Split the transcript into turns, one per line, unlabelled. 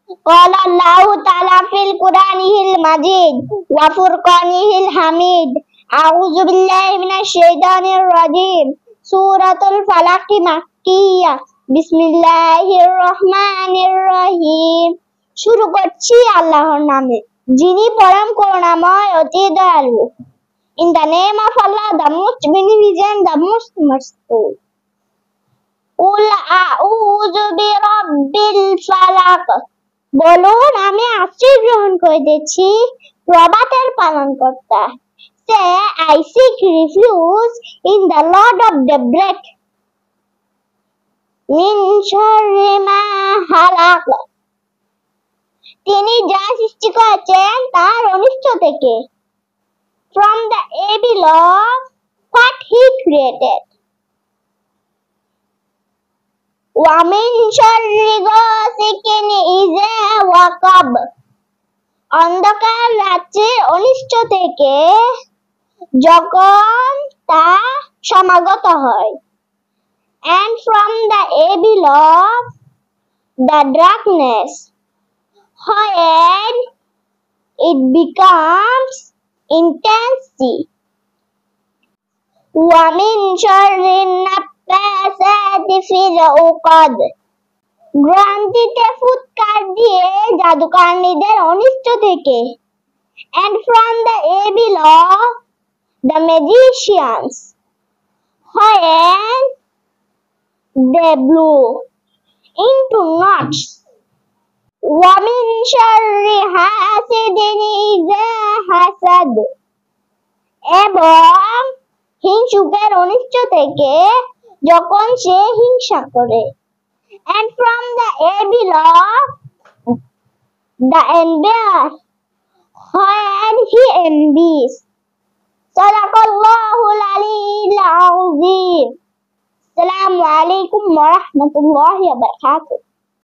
قال الله تعالى في القرآن المجيد وفرقانه الحميد أعوذ بالله من الشيطان الرجيم سورة الفلق مكية بسم الله الرحمن الرحيم শুরু করছি আল্লাহর নামে যিনি পরম করুণাময় অতি দয়ালু In the name of Allah, the most beneficent, the most merciful. قل أعوذ برب الفلق বলুন আমি আশ্রয় গ্রহণ করিতেছি প্রভাতের পালনকর্তা Say I seek refuge in the Lord of the breath মিন শাররি মা খালাক তিনি যা সৃষ্টি করেছেন তার অনিষ্ট থেকে From the evil of what he created وَمِن شَرِّ غَاسِقٍ إِذَا وَقَبَ অন্ধকার রাত্রির অনিষ্ট থেকে যখন তা সমাগত হয় and from the evil of the darkness when it becomes intense وَمِن شَرِّ النَّفَّاثَاتِ فِي الْعُقَدِ গ্রন্থিতে ফুৎকার দিয়ে জাদুকরনীদের অনিষ্ট থেকে and from the evil of the magicians when they blow into knots وَمِن شَرِّ حَاسِدٍ إِذَا حَسَدَ এবং হিংসুকের অনিষ্ট থেকে যখন সে হিংসা করে and from the evil of the envier when he envies Sadaqallahul Aliyyil Azim Assalamu alaikum wa rahmatullahi wa barakatuh